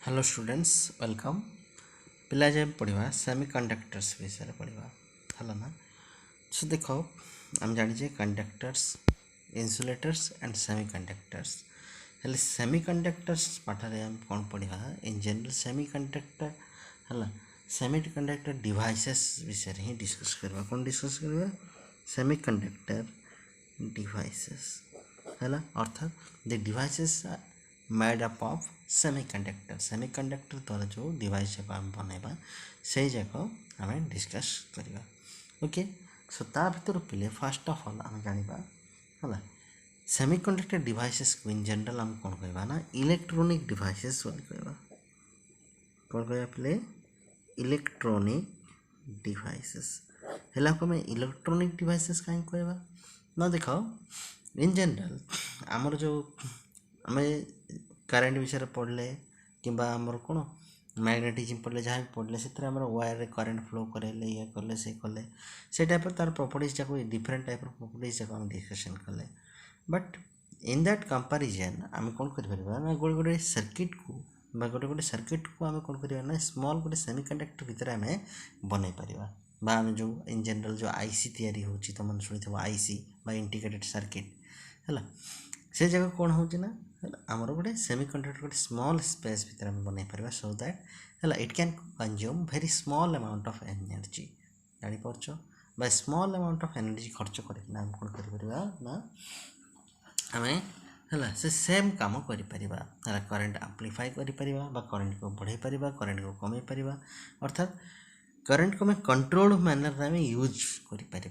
Hello students welcome पिला जे पढ़ा semiconductors विषय पढ़ा है ना। सो देख आम जाने कंडक्टर्स इन्सुलेटर्स एंड सेमीकंडक्टर्स हेल्ले सेमीकंडक्टर्स पाठरे आम कौन पढ़ा इन जनरल सेमीकंडक्टर है सेमीकंडक्टर डिवाइसेस विषय ही डिस्कस करवा कौन डिस्कस करवा सेमीकंडक्टर डिवाइसेस है अर्थात the devices made up of semiconductor द्वारा जो डिवाइस जाक आम बनवा से जाक आम डिस्कस करवा ओके। सो ता भर पिले फास्ट ऑफ ऑल आम जाना है सेमीकंडक्टर डिवाइसेस को इन जनरल आम कौन कहवा ना इलेक्ट्रोनिक डिवाइसेस कहवा कौन कहवा पिले इलेक्ट्रोनिक डिवाइसेस है आम इलेक्ट्रोनिक डिवाइसेस कहीं कहवा ना देख इन जनरल आमर जो आम करेन्ट विषय पढ़ले कि आमर कौन मैग्नेटिज्म पढ़ले जहाँ भी पढ़ले से वायर करेन्ट फ्लो करेले ये कले से टाइप तार प्रॉपर्टीज जाक डिफरेंट टाइप प्रॉपर्टीज जाक आम डिस्कशन कले बट इन दैट कंपैरिजन आम कौन कर ना गोटे गोटे सर्किट को गोटे गोटे सर्किट को आम कौन करना स्मॉल गोटे सेमीकंडक्टर भितर आम बनई पार आम जो इन जनरल जो आईसी तैयारी होची तुम शुणी थे आईसी बा इंटीग्रेटेड सर्किट है से जगह कौन हो आमर गोटे सेमीकंडक्टर गोटे स्मॉल स्पेस भितर आम बनई पार सो दैट है it can consume very small amount of energy जापर बा स्मॉल अमाउंट ऑफ एनर्जी खर्च करना आम कौन कर आम है से सेम कम कर करेन्ट आम्प्लीफाई कर करेन्ट को बढ़ाई पार करेन्ट को कमे पार अर्थात करेन्ट को आम कंट्रोल्ड मैनर आम यूज कर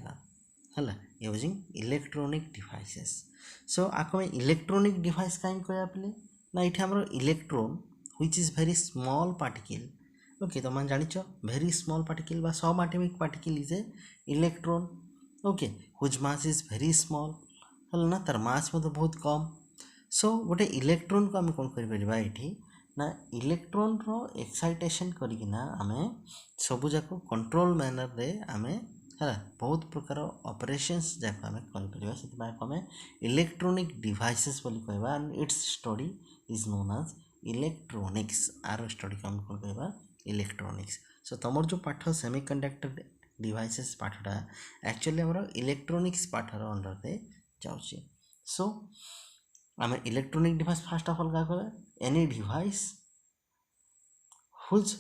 है यूजिंग इलेक्ट्रोनिक डिवाइसेस। सो आपको इलेक्ट्रोनिक डिवाइस कहीं कह पे ना ये आम electron which is very small particle okay तुम जानिच वेरी स्मॉल पार्टिकल बा सब atomic particle is a electron okay which mass is very small है ना तार मास बहुत कम। सो गोटे इलेक्ट्रोन को आम कौन कर ना इलेक्ट्रोन रो एक्साइटेशन करना आम सबू जाक कंट्रोल मैनर रे आम है बहुत प्रकार ऑपरेशंस जाक आम कर इलेक्ट्रोनिक डिवाइसेस बोली कहवा and its study is known as electronics आर स्टडी को आम कौन कहवा इलेक्ट्रोनिक्स। सो तुम जो पाठ सेमीकंडक्टर डिवाइसेस पाठटा एक्चुअली आम इलेक्ट्रोनिक्स पाठर अंडर रे जाउची। सो आम electronic device first of all क्या कहवा any device which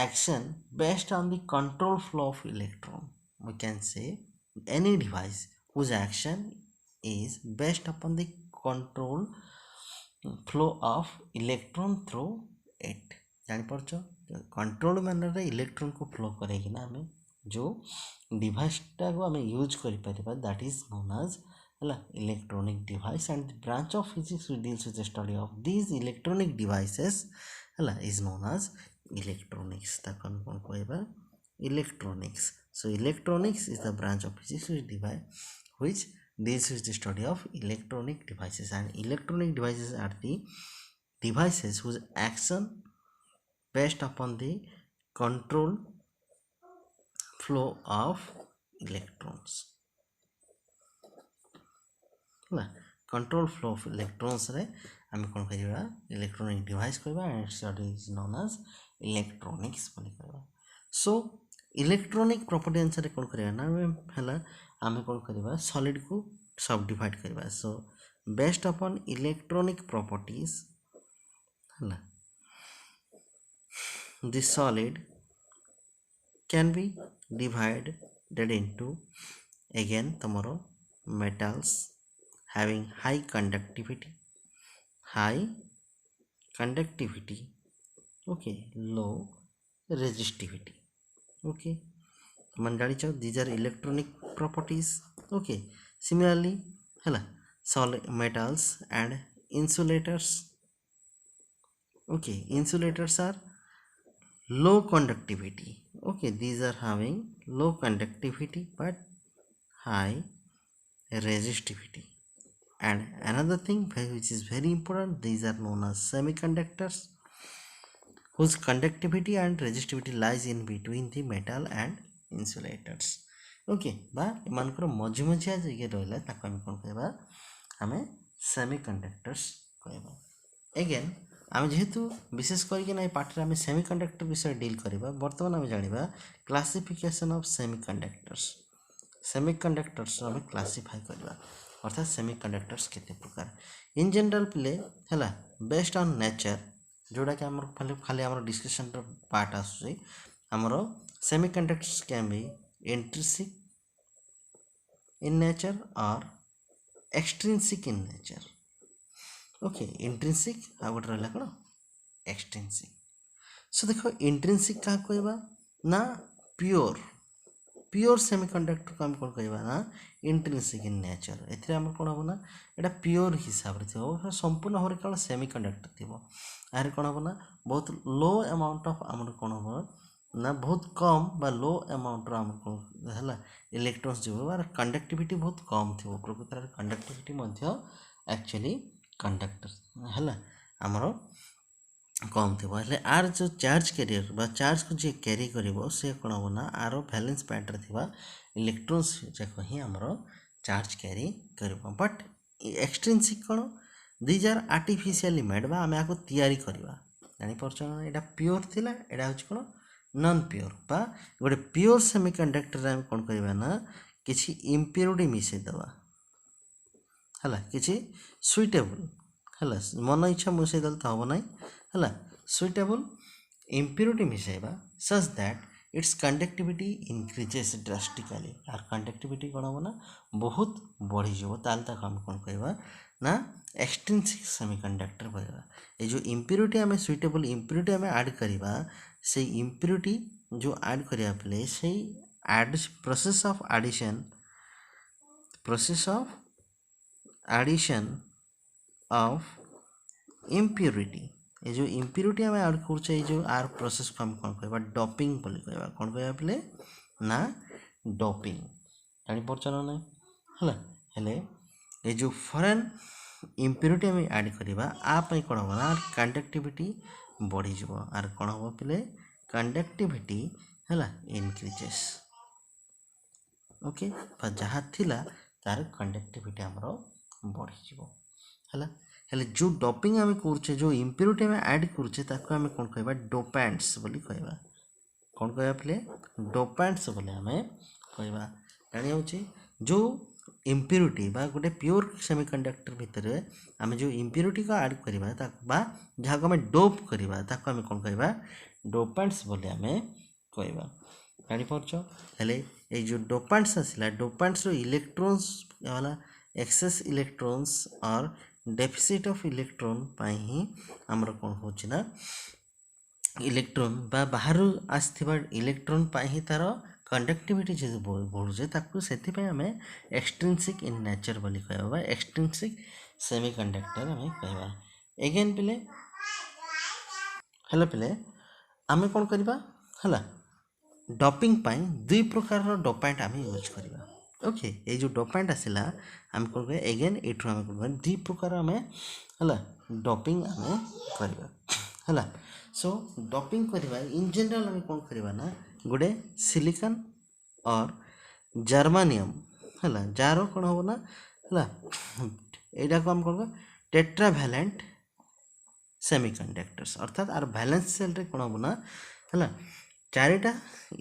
action based on the control flow of electron we can say any device whose action is based upon the control flow of electron through it जापर control manner रे electron को flow करेकिना आम जो डिवाइसटा को आम use कर दैट इज नोन एज है electronic device and branch of physics deals with the study of these electronic devices है इज नोन एज इलेक्ट्रोनिक्स ताको हम कौन कहबा electronics. So electronics is the branch of physics which deals with the study of electronic devices, and electronic devices are the devices whose action based upon the control flow of electrons control flow of electrons रे आम कौन कह electronic device कहवा and study is known as electronics बोली कहवा। सो electronic property अनुसार कौन करना है आम कौन करवा सॉलिड को सब डिवाइड करवा। So based upon electronic properties है the solid can be divided into again तुमरो metals having high conductivity okay low resistivity okay मन जानी चाहो these are electronic properties okay similarly है solid metals and insulators okay insulators are low conductivity okay these are having low conductivity but high resistivity and another thing which is very important these are known as semiconductors whose conductivity and resistivity lies in between the metal and insulators okay बा एमानकर मझी मझिया जे रहा ताको हम कौन कहबा हमें semiconductors कहबा। Again आम जेहेतु विशेष करके पाठ में सेमीकंडक्टर विषय डील करवा बर्तमान आम जाना क्लासिफिकेशन ऑफ सेमीकंडक्टर्स सेमीकंडक्टर्स आम क्लासीफाई करवा अर्थात सेमीकंडक्टर्स केते प्रकार इन जनरल प्ले है बेस्ड ऑन नेचर जोड़ा कि आम खाली आम डिस्कशन पार्ट आसमर semiconductors can be intrinsic in nature और extrinsic in nature okay intrinsic आ गोटे रहा कौन एक्सट्रिंसिक सो देख इंट्रिंसिक क्या कहवा ना प्योर प्योर सेमीकंडक्टर को आम कौन कहवा ना इंट्रिंसिक इन नेचर एम कौन हम ना यहाँ प्योर हिसाब से थो संपूर्ण भाव में कौन सेमीकंडक्टर थी यार कौन हम ना बहुत लो अमाउंट ऑफ आम कौन हम ना बहुत कम बा लो अमाउंट आम कौन है इलेक्ट्रॉन्स जो कंडक्टिविटी बहुत कम थी प्रकृत कंडक्टिविटी एक्चुअली कंडक्टर है आमर कम थी हेल्ले आर जो चार्ज कैरियर बा चार्ज को जी कैरी कर सी कौन हम ना आर भैलेंस पैड्रे थी इलेक्ट्रॉन्स जाक ही आमर चार्ज कैरी कर बट एक्सट्रिंसिक कौन दीज आर आर्टिफिशियली मेड बा आम आपको तैयारी करवा जानीपार यहाँ प्योर थिला यहाँ हूँ कौन नॉन प्योर बा गोटे प्योर सेमीकंडक्टर आम कौन करवा ना किसी इम्प्योरिटी मिसेदेवा है किसी सुइटेबल है मन इच्छा मिसेदेले तो हम ना है सुइटेबल इम्प्योरिटी मिसेबा such that its conductivity increases drastically आर कंडक्टिविटी कौन हम ना बहुत बढ़ीज ताल आम कौन कहवा ना एक्सट्रिंसिक सेमीकंडक्टर कहवा ये जो इम्प्योरिटी आम सुइटेबल इम्प्योरिटी आम ऐड करवा से इम्प्योरिटी जो ऐड करने पड़े से process of addition of impurity ये जो इम्प्योरिटी आम ऐड कर जो आर प्रोसेस को हम कौन कहवा डॉपिंग बोली कहवा कौन कहवा पड़े ना डॉपिंग जानीपार ना है ये जो फॉरेन इम्प्योरिटी आम ऐड करवा आप कौन हम ना कंडक्टिविटी बढ़ीज आर कौन हम पहले कंडक्टिविटी है इनक्रीजेस ओके जहाँ थिला तार कंडक्टिविटी आमर बढ़ीज है जो डॉपिंग आम कर जो इम्प्योरिटी आम ऐड करें कौन कहवा डोपेंट्स बोली कहवा कौन कहवा पहले डोपेंट्स बोले आम कहवा जानी जो इम्प्योरिटी बा गोटे प्योर सेमीकंडक्टर भितर आम जो इम्प्योरिटी को ऐड करवा जहाँ को आम डोप करवा आम कौन कहवा डोपेंट्स बोले आम कहवा जानीपार हेले ये जो डोपेंट्स आसला डोपेंट्स इलेक्ट्रॉन्स वाला एक्सेस इलेक्ट्रॉन्स और डेफिसिट ऑफ इलेक्ट्रॉन पाई ही आमर कौन होना इलेक्ट्रॉन बा बाहर आसथिबा इलेक्ट्रॉन पाई ही तार कंडक्टिविटी जो बढ़ुचे से आम एक्सट्रिंसिक इन नेचर बोली कहवा एक्सट्रिंसिक सेमीकंडक्टर आम कहवा एगेन पिले हेलो पिले आम कौन करवा है डॉपिंग पाई दुई प्रकार डोपेंट आम यूज करवा ओके ये जो डोपेंट आसला आम कौन कह एगेन एठू आम कौन दुई प्रकार आम है डॉपिंग आम करवा है सो डॉपिंग करवा इन जनरल आम कौन करवा ना गोटे सिलिकॉन और जर्मानियम है जार कौन हम ना है यहाँ को आम कौन टेट्राभैलेंट सेमीकंडक्टर्स अर्थात आर भैलेंस सेल रे कौन हम ना है चारिटा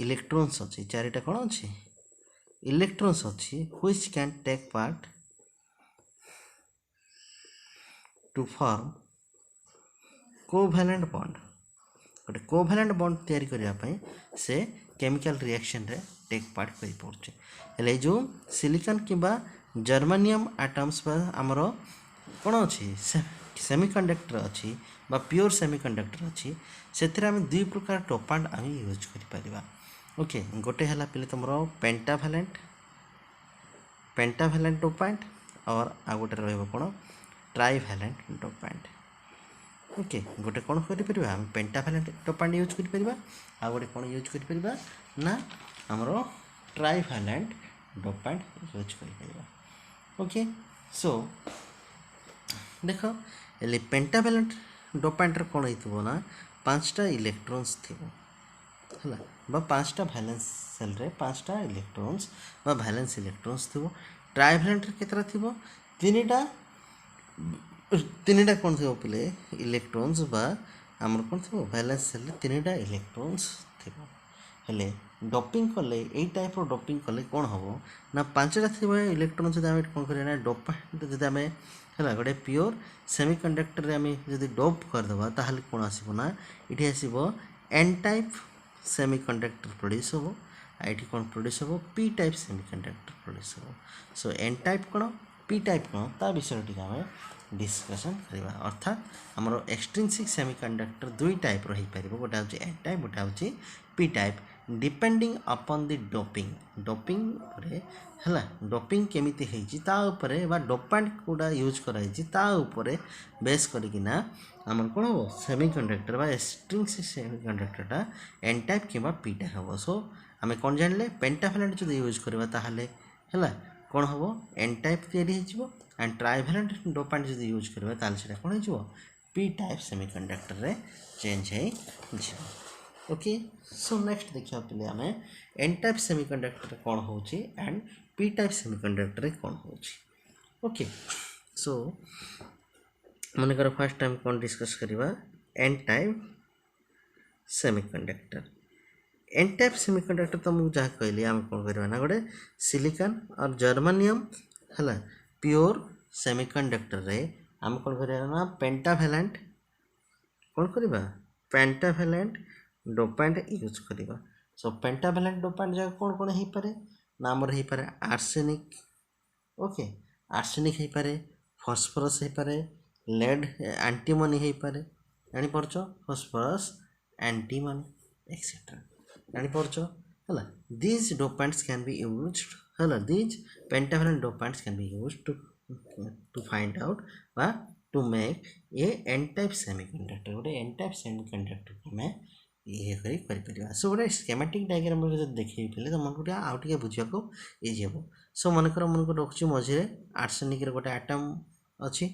इलेक्ट्रॉन्स अच्छी चारिटा कौन अच्छी इलेक्ट्रॉन्स अच्छी which can take part to form covalent bond गोटे कोवैलेंट बॉन्ड तैयारी करने से केमिकल रिएक्शन रे टेक पार्ट कर पड़े हेले जो सिलिकॉन किंबा जर्मानियम एटम्स आमर कौन अच्छी सेमीकंडक्टर अच्छी बा प्योर सेमीकंडक्टर अच्छी से दुई प्रकार डोपेंट आम यूज कर ओके गोटे है पे तुम पेंटाभैलेंट डोपेंट और आ गोटे रहा ट्राइभैलेंट डोपेंट ओके गोटे कौन कर आम पेंटाभैलेंट डोपेंट यूज कर आ गोटे कौन यूज कर ना आमर ट्राइभैलेंट डोपेंट यूज कर ओके सो देख ये पेंटाभैलेंट डोपेंट कौन हो ना 5टा इलेक्ट्रॉन्स थी है बा 5टा भैलेंस सेल रे 5टा इलेक्ट्रॉन्स बा भैलेंस इलेक्ट्रॉन्स थी ट्राइभैलेंट केतरा थी 3टा तीनटा कौन थी पे इलेक्ट्रॉन्स बा आमर कौन थी वैलेंस सेल तीनटा इलेक्ट्रॉन्स थी हेले डपिंग कले यही टाइप डपिंग कले कौन हम ना पांचटा थी इलेक्ट्रॉन जब आम कौन करें डोपाइंट जब आम है गोटे प्योर सेमीकंडक्टर आम जब डोप करदे ताहले कौन आसब ना ये आसब एन टाइप सेमीकंडक्टर प्रोड्यूस हम आईटी कौन प्रोड्यूस हम पी टाइप सेमीकंडक्टर प्रोड्यूस हम सो एन टाइप कौन पी टाइप कौन ता विषय टी आम डिस्कसन करवा अर्थात आमर एक्सट्रिंसिक सेमीकंडक्टर दुई टाइप रही पार गोटे हूँ एन टाइप गोटे हूँ P type depending upon the doping है डोपिंग केमिति होइछि ता उपरे बा डोपांट कोडा यूज कराइछि ता उपरे बेस करिकिना आमर कोन हो सेमीकंडक्टर बा एक्सट्रिंसिक सेमीकंडक्टरटा एन टाइप किबा पी टाइप हो सो आमे कोन जानले पेंटावैलेंट जदि यूज करबा ताहाले हैला कोन हो एन टाइप तैयारी होइछिबो एंड ट्राइवैलेंट डोपांट जदि यूज करबा ताहाले सेटा कोन होइछिबो पी टाइप सेमीकंडक्टर रे चेंज है जिवो ओके सो नेक्स्ट देखिया पहिले आमे एन टाइप सेमीकंडक्टर कौन होची एंड पी टाइप सेमीकंडक्टर कौन होची ओके सो मनकर फर्स्ट टाइम कौन डिस्कस करबा N type semiconductor N type semiconductor तो मुझे जहाँ कहली आम कौन करबा ना गोटे सिलिकॉन और जर्मेनियम है प्योर सेमीकंडक्टर रे आम कौन करबा ना पेंटावैलेंट कौन करबा पेंटावैलेंट डोपांट यूज करबा सो पेंटावैलेंट डोपांट जगह कौन कौन हो पारे ना आमर हो पारे आर्सेनिक ओके आर्सेनिक हो पारे फॉस्फोरस हो पारे लेड एंटीमनी हो पारे जानी पारछ फॉस्फोरस एंटीमनी एक्सेट्रा जानी पारछ है these dopants can be used है these pentavalent dopants can be used to find out बा to make a N type semiconductor गोटे एन टाइप सेमीकंडक्टर में ये कर सो गोटे स्केमेटिक डायग्राम देखिए पहले तुम गोटे आउ टे बुझा को इजी हम सो मनकर मन को रखुच्छी मझे आर्सेनिक गोटे आटम अच्छी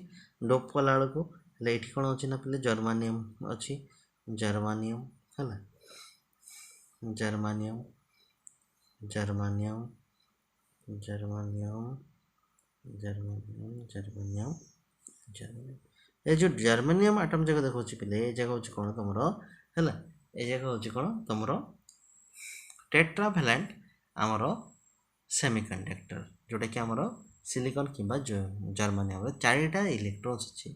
डोप कला बेलू ये कौन अच्छी ना पहले जर्मानियम अच्छी जर्मानियम है germanium germanium germanium germanium germanium ये जो जर्मेनियम आटम जगह देखो पे ये जगह हूँ कौन तुम है ये जगह हूँ कौन तुम टेट्रावैलेंट आमर सेमीकंडक्टर जोटा कि आमर सिलिकॉन किंबा जर्मेनियम चारिटा इलेक्ट्रॉन्स अच्छी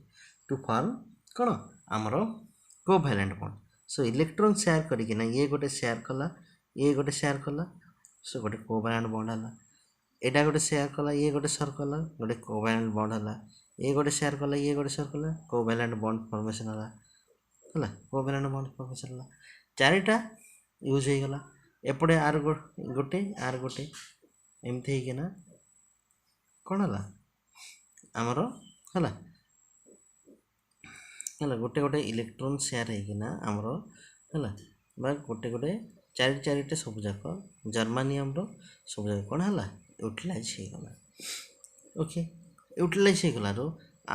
टू फॉर्म कौन आमर covalent bond so electron share करना ये गोटे शेयर कला ये गोटे शेयर कला सो गोटे कोवैलेंट बॉन्ड है एटा गोटे शेयर कला ये गोटे शेयर कला गोटे कोवैलेंट बॉन्ड है ये गोटे शेयर कला ये गोटे शेयर कला कोवैलेंट बॉन्ड फॉर्मेशन है कोवैलेंट बॉन्ड फॉर्मेशन है चारिटा यूज हो गला एपटे आर गोटे आर गोटे एमती होना कौन है आमर है गोटे गोटे इलेक्ट्रॉन शेयर होना आमर है गोटे गोटे चारि चारिटे सब जाक जर्मानियम सब जाक कौन है यूटिलाइज होगा ओके यूटिलाइज होगलारू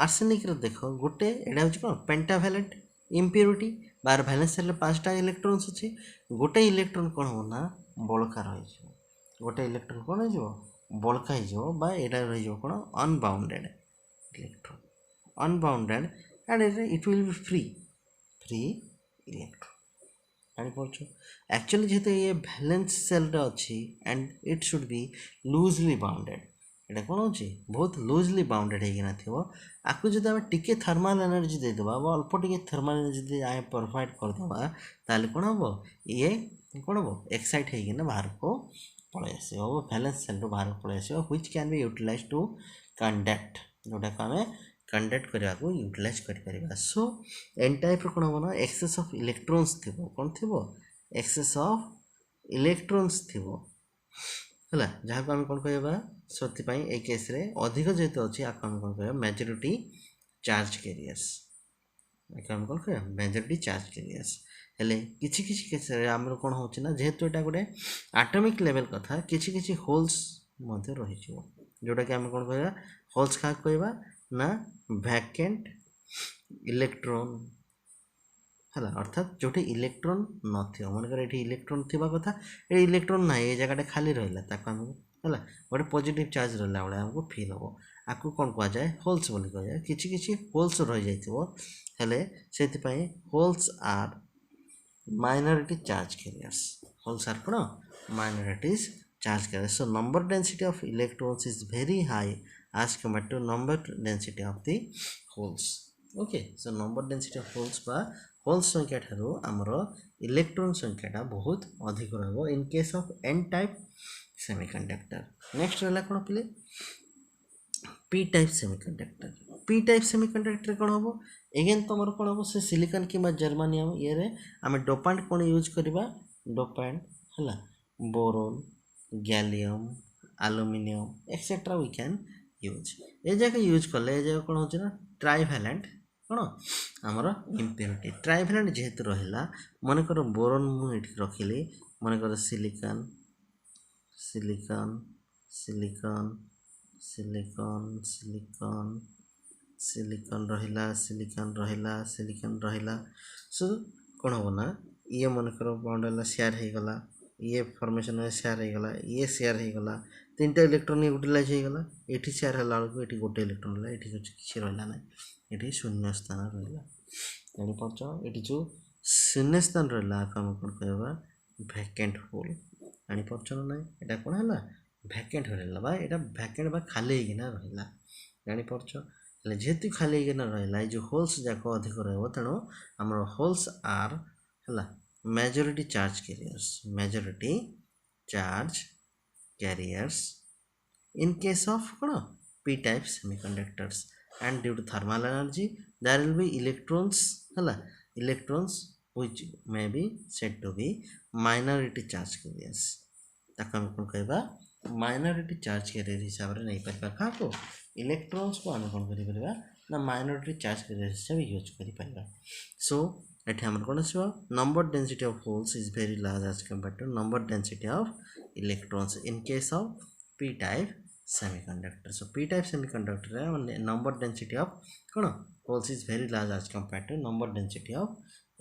आर्सेनिक देख गोटे एटा हूँ कौन पेंटावैलेंट इम्प्योरिटी बार वैलेंस सेल 5टा इलेक्ट्रॉन्स अच्छी गोटे इलेक्ट्रॉन कौन हो ना बड़का रही गोटे इलेक्ट्रॉन कौन हो बड़का हो यहाँ रही कौन unbounded electron unbounded and it will be free free electron जानीपार एक्चुअली जेहेतु ये वैलेंस सेल अच्छी and it should be loosely bounded एटा कौन हो बहुत लूजली बाउंडेड होना थो आपको जब आम टी थर्माल एनर्जी देदेबा अल्प टी थर्माल एनर्जी आम प्रोवाइड करदे ताले कौन हम ये कौन हम एक्साइट होना बाहर को पलि आस वैलेंस सेल बाहर को पलि आस which can be utilise to conduct जोटा को आम कंडक्ट करने को यूटिलाइज कर सो एन टाइप कौन हम ना एक्सेस ऑफ इलेक्ट्रॉन्स थी कौन थी एक्सेस ऑफ इलेक्ट्रॉन्स थी है जहाँ को आम कौन कह सो ये केस रे अधिक जेहेतु अच्छी आपको आम कौन कह मेजोरिटी चार्ज कैरियर्स आम कौन कह मेजोरिटी चार्ज कैरियर्स हेले किछि किछि केस रे आमर कौन हो जेहेतु यहाँ गोटे एटॉमिक लेवल कथा किछि किछि होल्स मध्य रही जोटा कि आम कौन कह होल्स क्या कहवा ना वैकेंट इलेक्ट्रॉन है अर्थात जो इलेक्ट्रॉन न मनकर ये इलेक्ट्रॉन थी कथा ये इलेक्ट्रॉन ना ये जगह खाली रहा है गोटे पॉजिटिव चार्ज रहा भाई आमको फिल हम आपको कौन कह जाए होल्स बोली कह जाए किछि किछि होल्स रही जाइथिबो हेले सेति पई holes are minority charge carriers. Holes are minorities charge carriers. So number density of electrons is very high as compared to number density of the holes. Okay, so number density of holes बा holes संख्या ठारू आमर electron संख्याटा बहुत अधिक रहबो in case of n type semiconductor. Next रहला कोन पिले p type semiconductor. p type semiconductor कोन होबो एगेन तुमर कौन हम से सिलिकन कि जर्मानियम ये आम डोपांट कौन यूज करवा डोपांट है boron gallium aluminium etcetera we can use a जगह यूज कले ए जगह कौन हो ट्राइभैलेंट कौन आमर इम्प्योरिटी ट्राइभैलेंट जेहेतु रहा मनकर बोरोन मुझे रखिली मनकर silicon silicon silicon silicon silicon silicon रहिला सो कौन हम ना ये मनकर बॉन्ड शेयर हो गला ये फॉर्मेशन में शेयर हो गला ये शेयर हो गला तीन इलेक्ट्रॉन यूटिलाइज हो गला ये शेयर है बेलू ये गोटे इलेक्ट्रॉन है ये किसी रहा ना ये शून्य स्थान रहा जापार ये जो शून्य स्थान रहा आम कौन कह भैकेंट होल जापार ना यहाँ कौन है भैकेंट रहा यहाँ भैकेंट खाली होना रहा जापार जेहेतु खाली रहा जो होल्स जाक अधिक रो आम होल्स आर है majority charge carriers in case of कौन p type semiconductors and due to thermal energy there will be electrons है electrons which may be said to be minority charge carriers ताको हम कौन कहबा माइनॉरिटी चार्ज कैरियर हिसाब रे नहीं परबा का को इलेक्ट्रॉन्स को आम कौन करा ना माइनॉरिटी चार्ज कैरियर हिसाब यूज कर सो ये आम कौन आस number density of holes is very large as compare to number density of electrons in case of p type semiconductor so p type semiconductor number density of कौन holes is very large as compare to number density of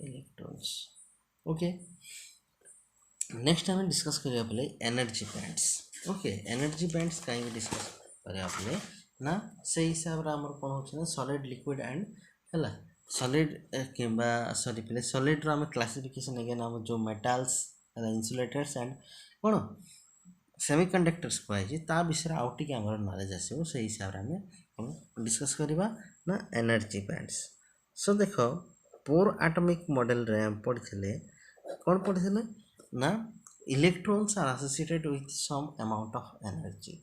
electrons okay next आम discuss करिया पले energy bands okay energy bands कहीं discuss करिया पले ना से हिसाब रे हमर कोन होछ ना सॉलिड लिक्विड एंड हला सॉलिड किबा सॉरी पले सॉलिड रो हम क्लासिफिकेशन अगेन हम जो मेटल्स हला इंसुलेटर्स एंड कोन सेमीकंडक्टर्स को आइ ता विषय आउ टिके हमर नॉलेज आसीबो से हिसाब रे हम डिस्कस करिबा ना एनर्जी बैंड्स सो देखो पोर एटॉमिक मॉडल रे हम पढ़िथिले कोन पढ़िथिले ना electrons are associated with some amount of energy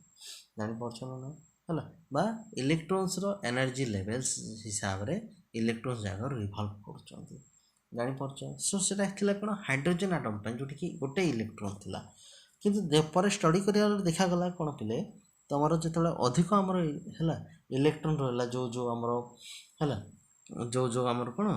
जानि परछन ना हला बा इलेक्ट्रॉन्स रो एनर्जी लेवल्स हिसाब रे इलेक्ट्रॉन्स जागर रिवॉल्व करछन्ती जानि परछ सो सेटा थिला कोन हाइड्रोजन एटम पे जोटी कि गोटे इलेक्ट्रॉन थिला किंतु पर स्टडी करिया देखा गला कोन पिले तमरो जेतले अधिक हमर हला इलेक्ट्रॉन रहला जो जो हमर हला जो जो हमर कोन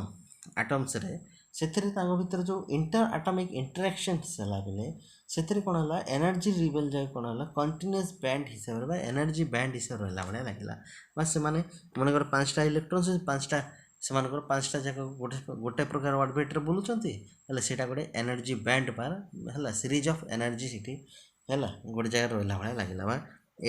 एटम्स रे सेथरे तांग भीतर जो इंटर एटॉमिक इंटरेक्शंस हला बेले सेथरे कोन हला एनर्जी लेवल जाय कोन हला कंटीन्यूअस बैंड हिसाब रे एनर्जी बैंड हिसाब रहला बने लागला बस से माने मनकर पांचटा इलेक्ट्रॉन्स पांचटा से मानकर पांचटा जक गोटे प्रकार ऑर्बिट रे बुलुचंती हला सेटा गोटे एनर्जी बैंड पार हला सीरीज ऑफ एनर्जी सिटी हला गोटे जगह रहला बने लागला बा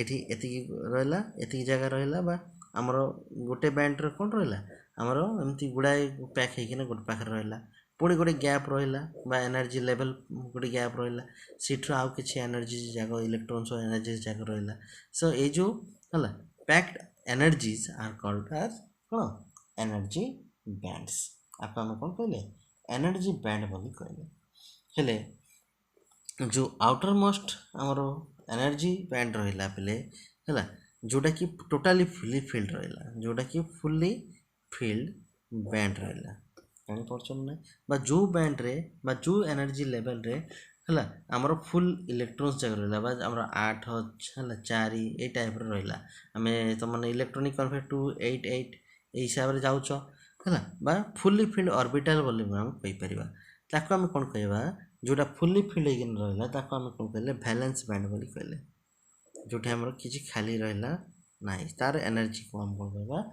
एठी एति रहला एति जगह रहला बा हमरो गोटे बैंड रे कोन रहला हमरो एमती गुडाय पैक हे किना गोटे पाखर रहला पुणी गोटे गैप रहा बा एनर्जी लेवल गोटे गैप रहा सीट्र आउ कि एनर्जी जाक इलेक्ट्रॉन्स एनर्जी जाक रहा सो ये जो है packed energies are called as कौन एनर्जी बैंड्स आपको आम कौन कहले एनर्जी बैंड बोली कहले हेले जो आउटर मोस्ट आमर एनर्जी बैंड रहा पे है जोटा कि टोटाली फुली फिल्ड रहा जोटा कि फुली फिल्ड बैंड रहा जापार ना बा जो बैंड रे बा जो एनर्जी लेवल रे है आमर फुल इलेक्ट्रॉन्स जगह रहा बा आमर 8 है 4 ये टाइप रहा आम तुम मैंने इलेक्ट्रॉनिक कन्वर्ट टू 8 8 ये हिसाब से जाऊच है बा फुली फिल्ड ऑर्बिटल बोली आम कहीपर ताको आम कौन कहवा जोटा फुली फिल्ड होकर रहा ताको आम कौन कहले वैलेंस बैंड बोली कहले जोटा आमर किसी खाली रहा ना तार एनर्जी को आम कौन कहवा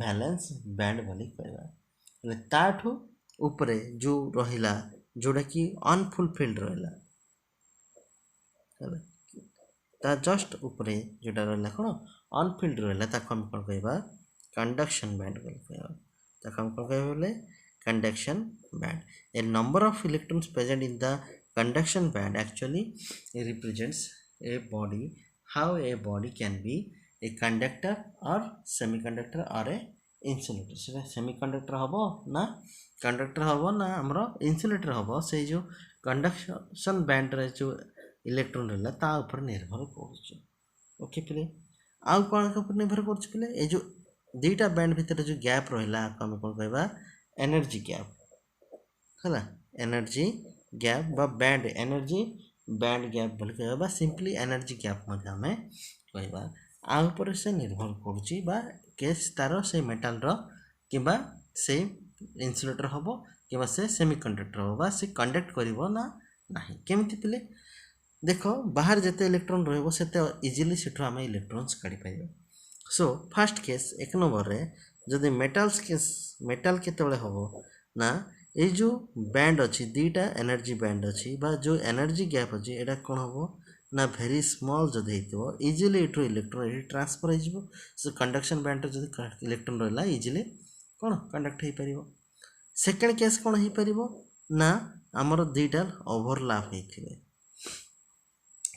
वैलेंस बैंड बोली कहवा ताठू उपरे जो रहिला जोटा कि अनफुलफिल्ड रहिला ता जस्ट ऊपर जोटा रहा कौन अनफिल्ड रहा ताको हम कौन कहवा कंडक्शन बैंड कहवा ताको हम कौन कहवा बोले conduction band A number of electrons present in the conduction band actually represents a body how a body can be a conductor और सेमीकंडक्टर और ए इन्सुलेटर से सेमीकंडक्टर हम ना कंडक्टर हम ना आमर इन्सुलेटर हम से जो कंडक्शन बैंड रे जो इलेक्ट्रॉन रहा ता ऊपर निर्भर कर ओके पिले आउ कौन ऊपर निर्भर कर पिले ये जो दुईटा बैंड भितर जो गैप रहा आम कौन कहवा एनर्जी गैप है एनर्जी गैप बा बैंड एनर्जी बैंड गैप बोल कहवा सिंपली एनर्जी गैप आम कहवा आ ऊपर से निर्भर करेस तार से मेटाल कि से इन्सुलेटर हम कि से सेमीकंडक्टर हम से कंडक्ट कर ना केमिति पिले देख बाहर जिते इलेक्ट्रॉन रते इजिली से आम इलेक्ट्रॉन्स काढ़ी पार सो फास्ट केस एक नंबर रे जदि मेटाल्स केस मेटाल केतबेले हम ना ये जो बैंड अच्छी दुईटा एनर्जी बैंड अच्छी बा जो एनर्जी गैप अच्छी यहाँ कौन हम ना भेरी स्मॉल जदि हो इजिली यू इलेक्ट्रॉन ये ट्रांसफर हो कंडक्शन बैंड जो इलेक्ट्रॉन रहा इजिली कौन कंडक्ट हो पार सेकेंड केस कौन हो पार ना आमर दुईटा ओवरलैप होते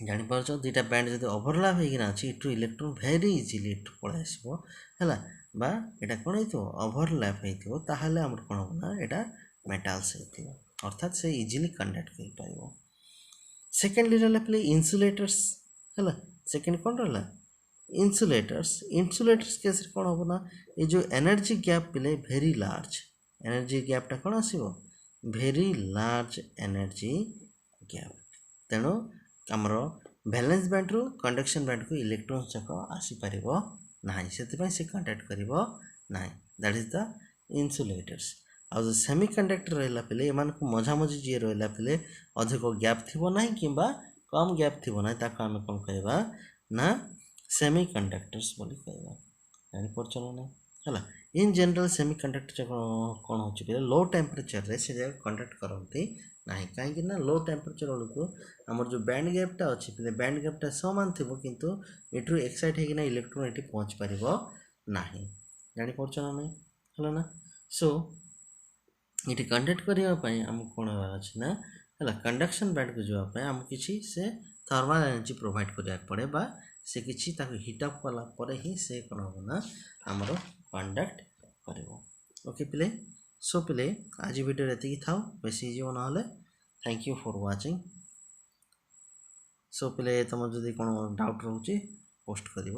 जापर दुईटा बैंड जो ओवरलैप होना अच्छी इटू इलेक्ट्रॉन भेरी इजिली इटू पलि आसो है यहाँ कौन हो ओवरलैप होता आमर कौन हम ना यहाँ मेटाल्स हो अर्थात से इजिली कंडक्ट कर पार सेकेंडली रहा पे इन्सुलेटर्स है सेकेंड कौन रहा इन्सुलेटर्स केस कौन हम ना ये जो एनर्जी गैप पे भेरी लार्ज एनर्जी गैपटा कौन आसो भेरी लार्ज एनर्जी गैप तेणु आमर बैलेंस बैंड रू कंडक्शन बैंड को इलेक्ट्रॉन्स जाक आसीपर ना से कंडक्ट कर दैट इज द इन्सुलेटर्स आ जो सेमीकंडक्टर रहा पे एम मझामझी जी रहा पे अधिक गैप थी ना कि कम गैप थी ना ताको आम कौन कहवा ना सेमीकंडक्टर्स बोली कहवा जापर ना है इन जनरल सेमीकंडक्टर कौन हो लो टेम्परेचर रे से कंडक्ट करती ना कहीं लो टेम्परेचर बेलू आमर जो बैंड गैपटा अच्छी पे बैंड गैपटा सामान थी किंतु एटू एक्साइट होना इलेक्ट्रॉन ये पहुँच पार ना जापर ना नहीं है ना सो ये कंडक्ट करने आम कौन अच्छे ना है कंडक्शन बैंड को जावाई आम किसी से थर्माल एनर्जी प्रोवाइड करा पड़े बा से किसी हिटअप कला ही से कौन हम ना आमर कंडक्ट कर ओके पिले सो पिले आज वीडियो ये था बेसी जीव ना थैंक यू फॉर वाचिंग सो पिले तुम जदि कौन डाउट रोचे पोस्ट कर।